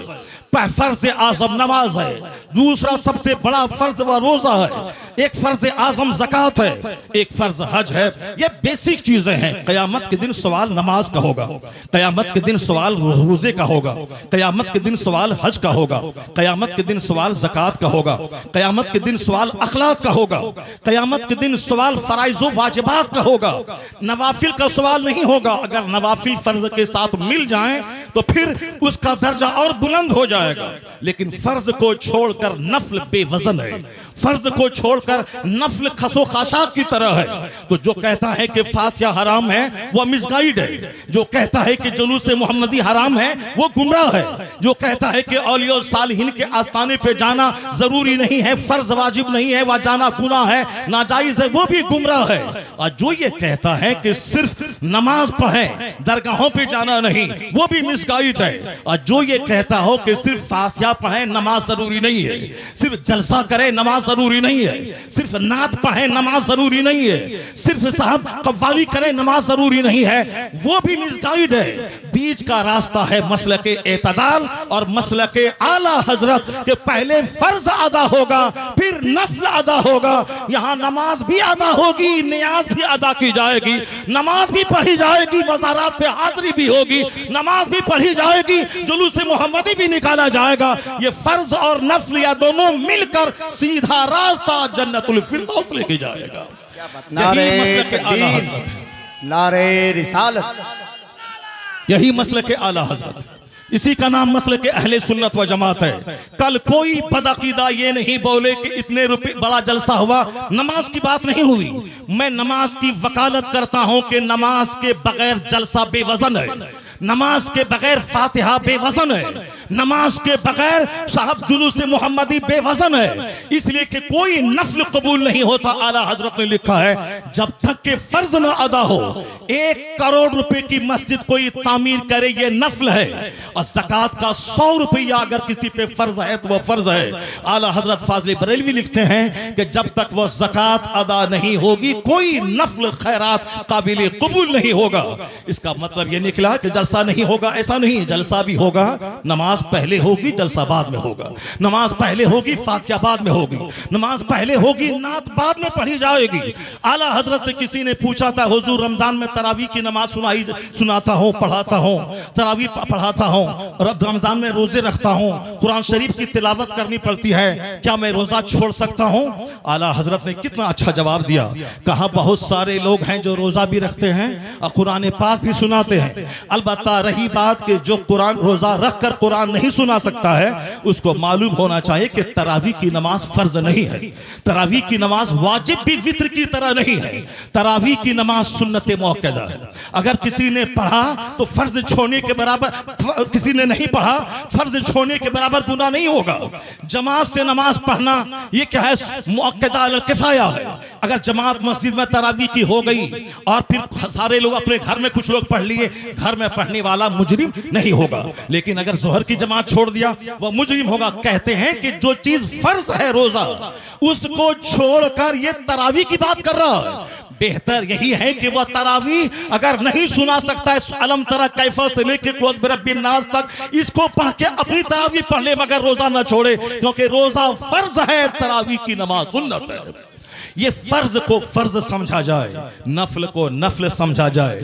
Speaker 1: فرض اعظم نماز ہے. دوسرا سب سے بڑا فرض وہ روزہ ہے. ایک فرض اعظم زکوٰۃ ہے، ایک فرض حج ہے. یہ بیسک چیزیں ہیں. قیامت کے دن سوال نماز کا ہوگا، قیامت کے دن سوال روزے کا ہوگا، قیامت کے دن سوال حج کا ہوگا، قیامت کے دن سوال زکوٰۃ کا ہوگا، قیامت کے دن سوال اخلاق کا ہوگا، قیامت کے دن سوال فرائض و واجبات کا ہوگا. نوافل کا سوال نہیں ہوگا. اگر نوافل فرض کے ساتھ مل جائیں تو پھر اس کا درجہ اور بلند ہو جائے گا. لیکن فرض کو چھوڑ کر نفل بے وزن ہے. فرض کو چھوڑ کر نفل خسو خاشاک کی طرح ہے. تو جو کہتا ہے کہ فاتحہ حرام ہے وہ مس گائیڈ ہے. جو کہتا ہے کہ جلوس محمدی حرام ہے وہ گمراہ ہے. جو کہتا ہے کہ اولیاء و صالحین کے آستانے پہ جانا ضروری نہیں ہے، فرض واجب نہیں ہے، وہاں جانا گناہ ہے، ناجائز ہے، وہ بھی گمراہ ہے. اور جو یہ کہتا ہے کہ صرف نماز پڑھیں، درگاہوں پہ جانا نہیں، وہ بھی مس گائیڈ ہے. اور جو یہ کہتا ہو کہ صرف فاتحہ پڑھیں نماز ضروری نہیں ہے، صرف جلسہ کریں نماز ضروری نہیں ہے، صرف نعت پڑھیں نماز ضروری نہیں ہے، صرف صاحب قوالی کریں نماز ضروری نہیں ہے، وہ بھی مس گائیڈ ہے. بیچ کا راستہ ہے مسلک اعتدال اور مسلک اعلیٰ حضرت کہ پہلے فرض ادا ہوگا پھر نفل ادا ہوگا. یہاں نماز بھی ادا ہوگی، نیاز بھی ادا کی جائے گی، نماز بھی پڑھی جائے گی، مزارات پہ حاضری بھی ہوگی، نماز بھی پڑھی جائے گی، جلوس محمدی بھی نکالا جائے گا. یہ فرض اور نفل یا دونوں مل کر سیدھا راستہ جنت الفردوس لے کے جائے گا.
Speaker 3: نعرہ
Speaker 1: یہی مسلک اعلیٰ
Speaker 3: تکبیر،
Speaker 1: حضرت ہے.
Speaker 3: نعرہ رسالت.
Speaker 1: یہی مسلک اعلیٰ حضرت ہے. اسی کا نام مسلک اہل سنت و جماعت ہے. کل کوئی بدعقیدہ یہ نہیں بولے کہ اتنے روپے بڑا جلسہ ہوا، نماز کی بات نہیں ہوئی. میں نماز کی وکالت کرتا ہوں کہ نماز کے بغیر جلسہ بے وزن ہے، نماز کے بغیر فاتحہ بے وزن ہے، نماز کے بغیر صاحب جلوس محمدی بے وزن ہے. اس لیے کہ کوئی نفل قبول نہیں ہوتا. اعلیٰ حضرت نے لکھا ہے جب تک کہ فرض نہ ادا ہو. 1 کروڑ روپے کی مسجد کوئی تعمیر کرے یہ نفل ہے، اور زکوٰۃ کا 100 روپیہ اگر کسی پہ فرض ہے تو وہ فرض ہے. اعلیٰ حضرت فاضل بریلوی لکھتے ہیں کہ جب تک وہ زکوٰۃ ادا نہیں ہوگی کوئی نفل خیرات قابل قبول نہیں ہوگا. اس کا مطلب یہ نکلا کہ جلسہ نہیں ہوگا، ایسا نہیں. جلسہ بھی ہوگا، نماز پہلے ہوگی، جلسہ بعد میں ہوگا. نماز پہلے ہوگی، فاتحہ بعد میں ہوگی. نماز پہلے ہوگی، نعت بعد میں پڑھی جائے گی. اعلیٰ حضرت سے کسی نے پوچھا تھا حضور رمضان میں تراویح کی نماز سناتا ہوں، پڑھاتا ہوں، تراویح پڑھاتا ہوں، رمضان میں روزے رکھتا ہوں، قرآن شریف کی تلاوت کرنی پڑتی ہے، کیا میں روزہ چھوڑ سکتا ہوں؟ اعلیٰ حضرت نے کتنا اچھا جواب دیا. کہا بہت سارے لوگ ہیں جو روزہ بھی رکھتے ہیں اور قرآن پاک بھی سناتے ہیں. البتہ رہی بات کہ جو قرآن روزہ رکھ کر قرآن نہیں سنا سکتا ہے اس کو معلوم ہونا چاہیے کہ تراویح کی نماز فرض نہیں ہے، تراویح کی نماز واجب بھی وتر کی طرح نہیں ہے. تراویح کی نماز سنت موقدہ ہے. اگر کسی نے پڑھا تو فرض چھوڑنے کے برابر، کسی نے نہیں پڑھا فرض چھوڑنے کے برابر گناہ نہیں ہوگا. جماعت سے نماز پڑھنا یہ کیا ہے؟ موقدہ علی الکفایہ ہے. اگر جماعت مسجد میں تراویح کی ہو گئی اور پھر سارے لوگ اپنے گھر میں کچھ لوگ پڑھ لیے، گھر میں پڑھنے والا مجرم نہیں ہوگا. لیکن اگر ظہر کی جماعت چھوڑ دیا وہ مجرم ہوگا. کہتے ہیں کہ جو چیز فرض ہے روزہ اس کو چھوڑ کر یہ تراویح کی بات کر رہا ہے. بہتر یہی ہے کہ وہ تراویح اگر نہیں سنا سکتا ہے علم ترا کیفہ سے لے کے قل برب الناس تک اس کو پڑھ کے اپنی تراویح پڑھ لے مگر روزہ نہ چھوڑے، کیونکہ روزہ فرض ہے، تراویح کی نماز سنت ہے. یہ فرض کو فرض سمجھا جائے، نفل کو نفل سمجھا جائے.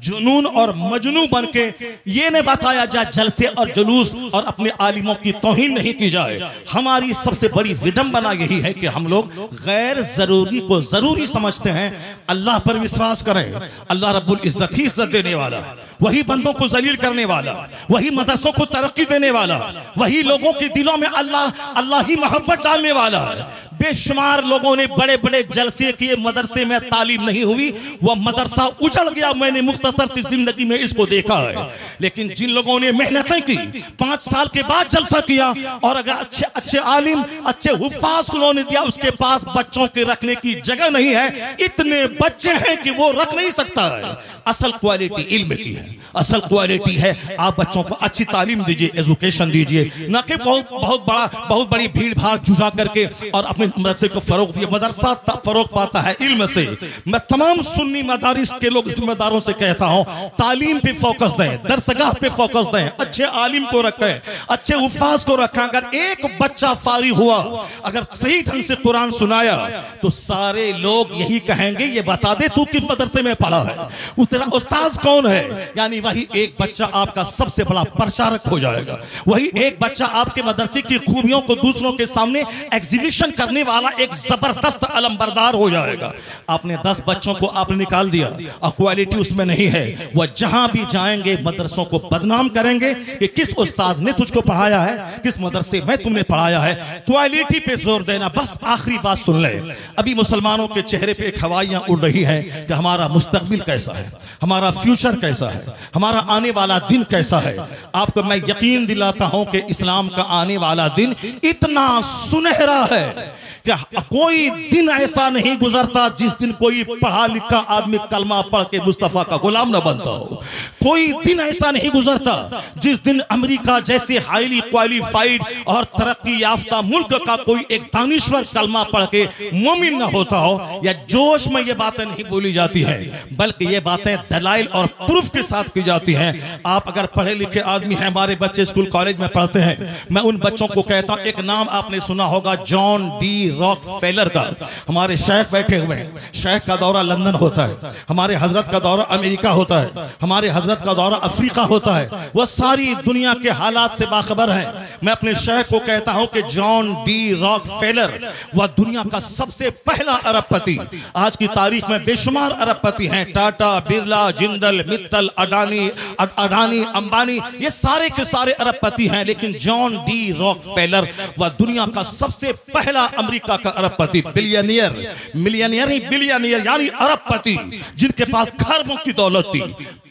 Speaker 1: جنون اور مجنون بن کے یہ نہ بتایا جائے جلسے اور جلوس اور اپنے عالموں کی توہین نہیں کی جائے. ہماری سب سے بڑی وڈمبنا یہی ہے کہ ہم لوگ غیر ضروری کو ضروری سمجھتے ہیں. اللہ پر وشواس کریں. اللہ رب العزت ہی عزت دینے والا، وہی بندوں کو ذلیل کرنے والا، وہی مدرسوں کو ترقی دینے والا، وہی لوگوں کے دلوں میں اللہ ہی محبت ڈالنے والا ہے. بے شمار لوگوں نے بڑے بڑے جلسے کیے، مدرسے میں تعلیم نہیں ہوئی، وہ مدرسہ اجڑ گیا. میں نے مختصر سی زندگی میں اس کو دیکھا ہے. لیکن جن لوگوں نے محنتیں کی، 5 سال کے بعد جلسہ کیا، اور اگر اچھے عالم، اچھے حفاظ انہوں نے دیا، اس کے پاس بچوں کے رکھنے کی جگہ نہیں ہے. اتنے بچے ہیں کہ وہ رکھ نہیں سکتا ہے. اصل کوالٹی علم کی ہے، اصل کوالٹی ہے آپ بچوں کو اچھی تعلیم دیجئے، ایجوکیشن دیجئے، نہ کہ بہت بڑی بھیڑ بھاڑ جھجا کر کے اور اپنے مدرسے کو فروغ دیے. مدرسہ فروغ پاتا ہے علم سے. میں تمام سنی مدارس کے لوگ ذمہ داروں سے کہتا ہوں، تعلیم پہ فوکس دیں، درسگاہ پہ فوکس دیں، اچھے عالم کو رکھیں، اچھے حفاظ کو رکھیں. اگر ایک بچہ فارغ ہوا، اگر صحیح ڈھنگ سے قرآن سنایا، تو سارے لوگ یہی کہیں گے یہ بتا دے تو کس مدرسے میں پڑھا ہے، وہ تیرا استاذ کون ہے. یعنی وہی ایک بچہ آپ کا سب سے بڑا پرچارک ہو جائے گا. وہی ایک بچہ آپ کے مدرسے کی خوبیوں کو دوسروں کے سامنے ایگزیبیشن کرنے والا ایک زبردست علمبردار ہو جائے گا. آپ نے 10 بچوں کو آپ نے نکال دیا اور کوالٹی اس میں نہیں ہے، وہ جہاں بھی جائیں گے مدرسوں کو بدنام کریں گے کہ کس استاذ نے تجھ کو پڑھایا ہے، کس مدرسے میں تم نے پڑھایا ہے. کوالٹی پہ زور دینا. بس آخری بات سن لیں، ابھی مسلمانوں کے چہرے پہ ایک ہوائیاں اڑ رہی ہیں کہ ہمارا مستقبل کیسا ہے، ہمارا فیوچر کیسا ہے، ہمارا آنے والا دن کیسا ہے. آپ کو میں یقین دلاتا ہوں کہ اسلام کا آنے والا دن اتنا سنہرا ہے کہ کوئی دن ایسا نہیں گزرتا جس دن کوئی پڑھا لکھا آدمی کلمہ پڑھ کے مصطفیٰ کا غلام نہ بنتا ہو. کوئی دن ایسا نہیں گزرتا جس دن امریکہ جیسے ہائیلی کوالیفائیڈ اور ترقی یافتہ ملک کا کوئی ایک دانشور کلمہ پڑھ کے مومن نہ ہوتا ہو. یا جوش میں یہ باتیں نہیں بولی جاتی ہیں، بلکہ یہ باتیں دلائل اور پروف کے ساتھ کی جاتی ہیں. آپ اگر پڑھے لکھے آدمی ہیں، ہمارے بچے اسکول کالج میں پڑھتے ہیں، میں ان بچوں کو کہتا ہوں، ایک نام آپ نے سنا ہوگا جان ڈی راک فیلر کا. ہمارے شیخ بیٹھے ہوئے ہیں، شیخ کا دورہ لندن ہوتا ہے، ہمارے حضرت کا دورہ امریکہ ہوتا ہے، ہمارے حضرت کا دورہ افریقہ ہوتا ہے. وہ ساری دنیا کے حالات سے باخبر ہیں. میں اپنے شیخ کو کہتا ہوں کہ جان ڈی راک فیلر وہ دنیا کا سب سے پہلا ارب پتی. آج کی تاریخ میں بے شمار ارب پتی ہیں، ٹاٹا، برلا، جندل، متل، اڈانی، امبانی، یہ سارے کے سارے ارب پتی ہیں. لیکن جان ڈی راک فیلر وہ دنیا کا سب سے پہلا امریکہ کا ارب پتی، بلینئر، ملینئر نہیں بلینئر، یعنی ارب پتی جن کے پاس کھربوں کی دولت تھی.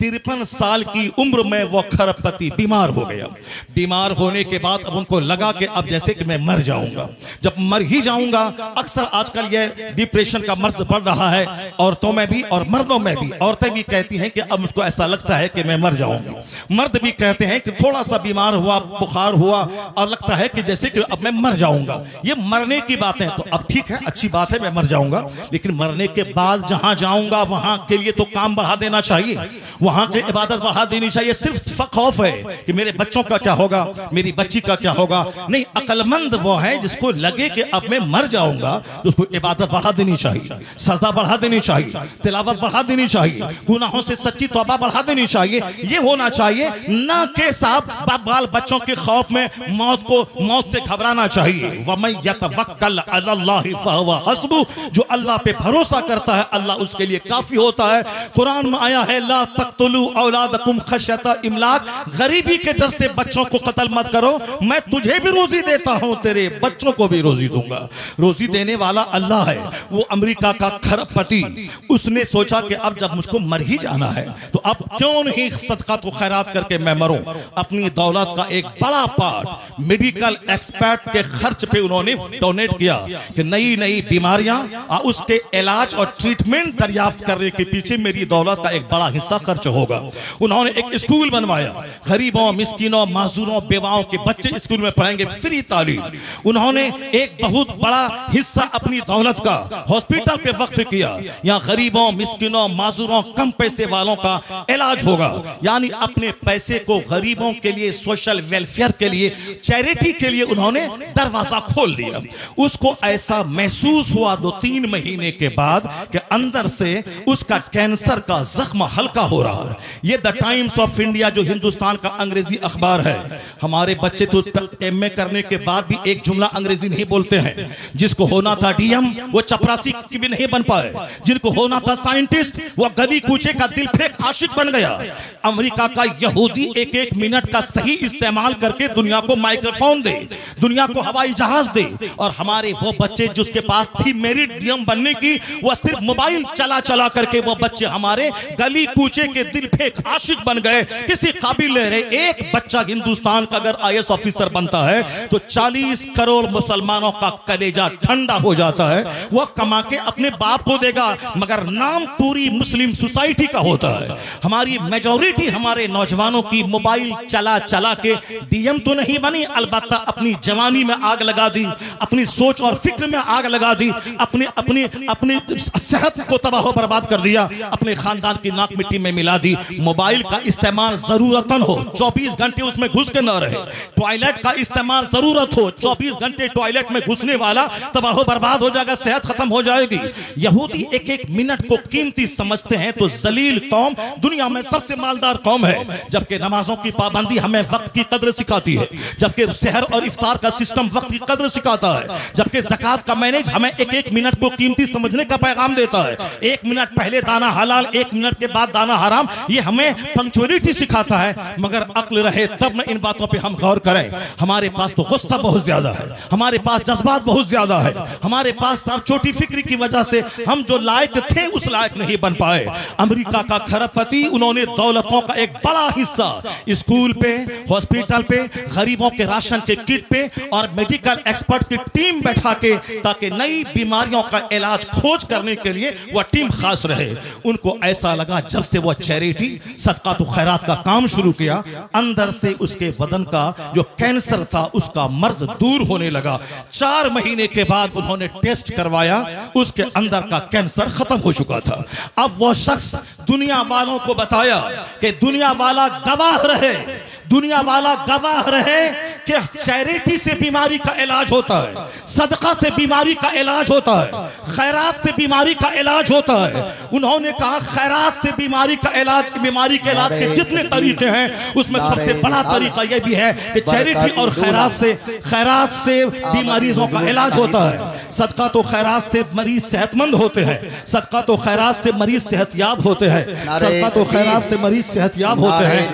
Speaker 1: 53 سال کی عمر میں وہ کھرب پتی بیمار ہو گیا. بیمار ہونے کے بعد اب ان کو لگا کہ اب جیسے کہ میں مر جاؤں گا. جب مر ہی جاؤں گا، اکثر آج کل یہ ڈپریشن کا مرض بڑھ رہا ہے عورتوں میں بھی اور مردوں میں بھی. عورتیں بھی کہتی ہیں کہ اب مجھ کو ایسا لگتا ہے کہ میں مر جاؤں گا. مرد بھی کہتے ہیں کہ تھوڑا سا بیمار ہوا، بخار ہوا اور لگتا ہے کہ جیسے کہ اب میں مر جاؤں گا. یہ مرنے کی باتیں تو اب ٹھیک ہے، اچھی بات ہے، میں مر جاؤں گا، لیکن مرنے کے بعد جہاں جاؤں گا وہاں کے لیے تو کام بڑھا دینا چاہیے، وہاں کی عبادت بڑھا دینی چاہیے. صرف خوف ہے کہ میرے بچوں کا کیا ہوگا، میری بچی کا کیا ہوگا. نہیں، عقل مند وہ ہے جس کو لگے کہ اب میں مر جاؤں گا تو اس کو عبادت بڑھا دینی چاہیے، سجدہ بڑھا دینی چاہیے، تلاوت بڑھا دینی چاہیے، گناہوں سے سچی توبہ بڑھا دینی چاہیے. یہ ہونا چاہیے، نہ کہ صاحب بال بچوں کے خوف میں موت سے گھبرانا چاہیے. وَمَن يَتَوَكَّلْ عَلَى اللَّهِ فَهُوَ حَسْبُهُ، جو اللہ پہ بھروسہ کرتا ہے اللہ اس کے لیے کافی ہوتا ہے. قرآن میں آیا ہے لا تقتلوا اولادکم خشیۃ املاق، غریبی کے ڈر سے بچوں کو قتل مت کرو، میں تجھے بھی روزی دیتا ہوں، تیرے بچوں کو بھی روزی دوں گا. روزی دینے والا اللہ ہے. وہ امریکہ کا کھرب پتی، اس نے سوچا کہ اب جب مجھ کو مر ہی جانا ہے تو اب کیوں نہیں صدقات و خیرات کر کے میں مروں. اپنی دولت کا ایک بڑا پارٹ میڈیکل ایکسپرٹ کے خرچ پہ انہوں نے ڈونیٹ کیا کہ نئی بیماریاں اس کے علاج اور ٹریٹمنٹ دریافت کرنے کے پیچھے میری دولت کا ایک بڑا حصہ خرچ ہوگا. انہوں نے ایک اسکول بنوایا، غریبوں، مسکینوں، معذوروں، بیواؤں کے بچے اسکول میں پڑھیں گے، فری تعلیم. انہوں نے ایک بہت بڑا حصہ اپنی دولت کا ہاسپٹل پہ وقف کیا. یہاں غریبوں، مسکینوں، معذوروں، کم پیسے والوں کا علاج ہوگا. یعنی اپنے پیسے کو غریبوں کے لیے، سوشل ویلفیئر کے لیے، چیریٹی کے لیے انہوں نے دروازہ کھول دیا. اس کو ایسا محسوس ہوا 2-3 مہینے کے بعد کہ اندر سے اس کا کینسر کا زخم ہلکا ہو رہا ہے. یہ دا ٹائمز آف انڈیا جو ہندوستان کا انگریزی اخبار ہے، ہمارے بچے تو ایم اے کرنے کے بعد بھی ایک جملہ انگریزی نہیں بولتے ہیں. جس کو ہونا تھا ڈی ایم وہ چپراسی کی بھی نہیں بن پائے، جن کو ہونا تھا سائنٹسٹ وہ گلی کوچے کا دل پھینک عاشق بن گیا. امریکہ کا یہودی ایک منٹ کا صحیح استعمال کر کے دنیا کو مائکروفون دے، دنیا کو ہوائی جہاز دے، اور ہمارے وہ بچے جس کے پاس تھی میری ڈیم بننے کی، وہ صرف موبائل چلا چلا کر کے وہ بچے ہمارے گلی کوچے کے دل پھینک عاشق بن گئے، کسی قابل نہیں رہے۔ ایک بچہ ہندوستان کا اگر IAS آفیسر بنتا ہے تو 40 کروڑ مسلمانوں کا کلیجہ ٹھنڈا ہو جاتا ہے۔ وہ کما کے اپنے باپ کو دے گا مگر نام پوری مسلم سوسائٹی کا ہوتا ہے۔ ہماری میجورٹی ہمارے نوجوانوں کی موبائل چلا چلا کے ڈیم تو نہیں بنی، البتہ اپنی جوانی میں آگ لگا دی، اپنی سوچ اور فکر میں آگ لگا دی، اپنی صحت کو تباہ و برباد کر دیا، اپنے خاندان کی ناک مٹی میں ملا دی۔ موبائل کا استعمال ضرورتاً ہو، 24 گھنٹے اس میں گھس کے نہ رہے۔ ٹوائلٹ کا استعمال ضرورت ہو، 24 گھنٹے ٹوائلٹ میں گھسنے والا تباہ و برباد ہو جائے گا، صحت ختم ہو جائے گی۔ یہودی ایک ایک منٹ کو قیمتی سمجھتے ہیں تو ذلیل قوم دنیا میں سب سے مالدار قوم ہے۔ جبکہ نمازوں کی پابندی ہمیں وقت کی قدر سکھاتی ہے، جبکہ سحر اور افطار کا سسٹم وقت کی قدر سکھاتا ہے، جبکہ زکوٰۃ کا مینج ہمیں ایک ایک منٹ کو قیمتی سمجھنے کا پیغام دیتا ہے۔ 1 منٹ پہلے دانا حلال، 1 منٹ کے بعد دانا حرام، یہ ہمیں پنکچولیٹی سکھاتا ہے۔ مگر عقل رہے تب نہ ان باتوں پہ ہم غور کریں۔ ہمارے پاس تو غصہ بہت زیادہ ہے، ہمارے پاس جذبات بہت زیادہ ہے، ہمارے پاس چھوٹی فکری کی وجہ سے ہم جو لائق تھے اس لائق نہیں بن پائے۔ امریکہ کا کھرب پتی، انہوں نے دولتوں کا ایک بڑا حصہ اسکول پہ، ہاسپیٹل پہ، غریبوں کے راشن کے کٹ پہ اور میڈیکل ایکسپرٹ کی ٹیم بیٹھا کے تاکہ نئی بیماریوں کا علاج کھوج کرنے کے لیے وہ ٹیم خاص رہے۔ ان کو ایسا لگا جب سے وہ چیریٹی صدقات و خیرات کا کام شروع کیا، اندر سے اس کے بدن کا جو کینسر تھا اس کا مرض دور ہونے لگا۔ 4 مہینے کے بعد انہوں نے ٹیسٹ کروایا، اس کے اندر کا کینسر ختم ہو چکا تھا۔ اب وہ شخص دنیا والوں کو بتایا کہ دنیا والا گواہ رہے، دنیا والا گواہ رہے کہ چیریٹی سے بیماری کا علاج ہوتا ہے، صدقہ سے بیماری کا علاج ہوتا ہے، خیرات سے بیماری کا علاج ہوتا ہے۔ انہوں نے کہا خیرات سے بیماری کا علاج، بیماری کے علاج کے جتنے طریقے ہیں اس میں سب سے بڑا طریقہ یہ بھی ہے کہ چیریٹی اور خیرات سے بیماریوں کا علاج ہوتا ہے۔ صدقہ تو خیرات سے مریض صحت مند ہوتے ہیں، صدقہ تو خیرات سے مریض صحت یاب ہوتے ہیں، صدقہ تو خیرات سے مریض صحت یاب ہوتے ہیں۔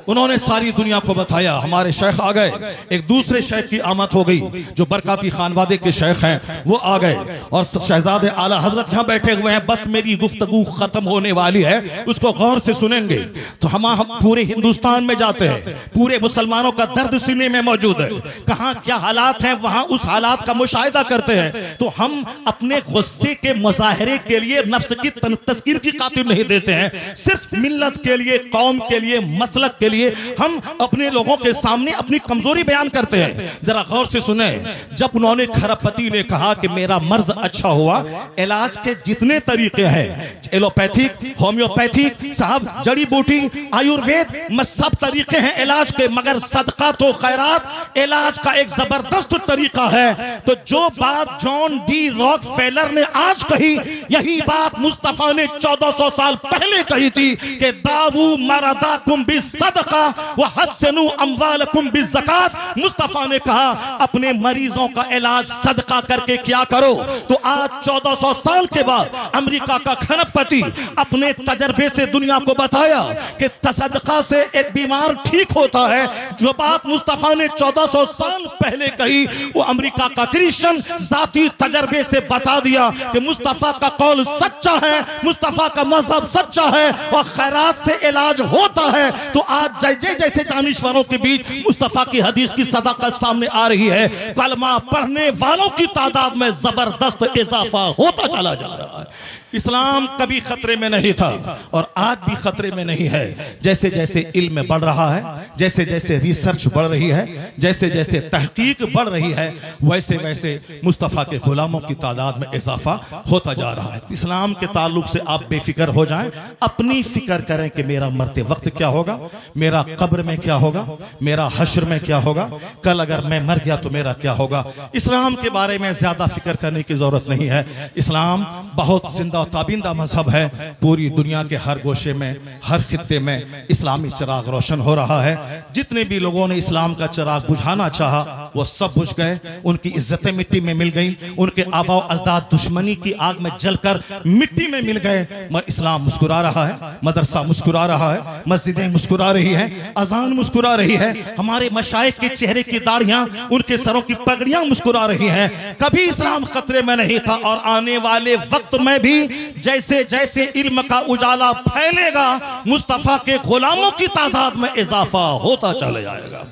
Speaker 1: انہوں نے ساری دنیا کو بتایا۔ ہمارے شیخ آ گئے، ایک دوسرے شیخ کی آمد ہو گئی جو برکاتی خانوادے کے شیخ ہیں، وہ آ گئے اور شہزاد اعلی حضرت یہاں بیٹھے ہوئے ہیں۔ بس میری گفتگو ختم ہونے والی ہے، اس کو غور سے سنیں گے تو ہم پورے ہندوستان میں جاتے ہیں، پورے مسلمانوں کا درد سینے میں موجود ہے، کہاں کیا حالات ہیں وہاں اس حالات کا مشاہدہ کرتے ہیں۔ تو ہم اپنے غصے کے مظاہرے کے لیے نفس کی تذکیر کی خاطر نہیں دیتے ہیں، صرف ملت کے لیے، قوم کے لیے، مسلک کے لیے ہم اپنے لوگوں کے سامنے اپنی کمزوری بیان کرتے ہیں۔ ذرا غور سے سنیں، جب انہوں نے کھرب پتی نے کہا کہ میرا مرض اچھا ہوا، علاج کے جتنے طریقے ہیں، ایلوپیتھک، ہومیوپیتھک، صاحب جڑی بوٹی، آیوروید، سب طریقے ہیں علاج کے، مگر صدقہ تو خیرات علاج کا ایک زبردست طریقہ ہے۔ تو جو بات جان ڈی راک فیلر نے آج کہی، یہی بات مصطفیٰ نے 1400 سال پہلے کہی تھی کہ داؤ مرضاکم بالصدقہ وحسنوا اموالکم بالزکاۃ۔ مصطفیٰ نے کہا اپنے مریضوں کا علاج صدقہ کر کے کیا کرو۔ تو آج 1400 سال کے بعد امریکہ کا کھرب پتی اپنے تجربے سے دنیا کو بتایا کہ صدقہ سے ایک بیمار ٹھیک ہوتا ہے۔ جو بات مصطفیٰ نے 1400 سال پہلے کہی وہ امریکہ کا کرسچن ذاتی تجربے سے بتا دیا کہ مصطفیٰ کا قول سچا ہے، مصطفیٰ کا مذہب سچا ہے اور خیرات سے علاج ہوتا ہے۔ تو آج جیسے دانشوروں کے بیچ مصطفیٰ کی حدیث کی صداقت سامنے آ رہی ہے، کلمہ پڑھنے والوں کی تعداد میں زبردست اضافہ ہوتا چلا جا رہا ہے۔ اسلام کبھی خطرے میں نہیں تھا اور آج بھی خطرے میں نہیں ہے۔ جیسے جیسے علم بڑھ رہا ہے، جیسے جیسے ریسرچ بڑھ رہی ہے، جیسے جیسے تحقیق بڑھ رہی ہے، ویسے ویسے مصطفیٰ کے غلاموں کی تعداد میں اضافہ ہوتا جا رہا ہے۔ اسلام کے تعلق سے آپ بے فکر ہو جائیں، اپنی فکر کریں کہ میرا مرتے وقت کیا ہوگا، میرا قبر میں کیا ہوگا، میرا حشر میں کیا ہوگا، کل اگر میں مر گیا تو میرا کیا ہوگا۔ اسلام کے بارے میں زیادہ فکر کرنے کی ضرورت نہیں ہے۔ اسلام بہت زندہ و تابندہ مذہب ہے. پوری دنیا کے ہر گوشے میں ہر خطے میں اسلامی چراغ روشن ہو رہا ہے. جتنے بھی لوگوں نے اسلام کا چراغ بجھانا چاہا وہ سب بجھ گئے. ان کی عزتیں مٹی میں مل گئیں. ان کے آبا و اجداد دشمنی کی آگ میں جل کر مٹی میں مل گئے. اسلام مسکرا رہا ہے, مدرسہ مسکرا رہا ہے, مسجدیں مسکرا رہی ہیں, اذان مسکرا رہی ہے. ہمارے مشائخ کے چہرے کی داڑھیاں, ان کے سروں کی پگڑیاں مسکرا رہی ہیں. کبھی اسلام خطرے میں نہیں تھا اور آنے والے وقت میں بھی جیسے جیسے علم کا اجالا پھیلے گا مصطفیٰ کے غلاموں کی تعداد میں اضافہ ہوتا چلا جائے گا.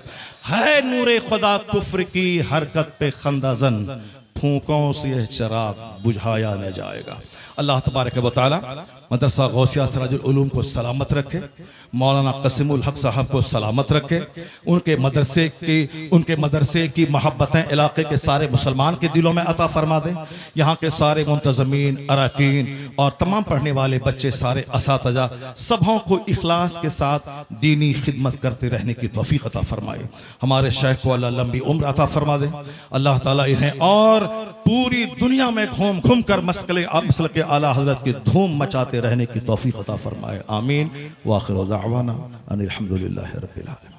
Speaker 1: ہے نور خدا کفر کی حرکت پہ خندہ زن, پھونکوں سے یہ چراغ بجھایا نہ جائے گا. اللہ تبارک و تعالی مدرسہ غوثیہ سراج العلوم کو سلامت رکھے, مولانا قاسم الحق صاحب کو سلامت رکھے. ان کے مدرسے کی محبتیں علاقے کے سارے مسلمان کے دلوں میں عطا فرما دیں. یہاں کے سارے منتظمین, اراکین اور تمام پڑھنے والے بچے, سارے اساتذہ سبوں کو اخلاص کے ساتھ دینی خدمت کرتے رہنے کی توفیق عطا فرمائے. ہمارے شیخ کو اللہ لمبی عمر عطا فرما دے. اللہ تعالیٰ انہیں اور پوری دنیا میں گھوم گھوم کر مسلک اعلیٰ حضرت کی دھوم مچاتے رہنے کی توفیق عطا فرمائے. آمین. وآخر دعوانا ان الحمدللہ رب العالمین.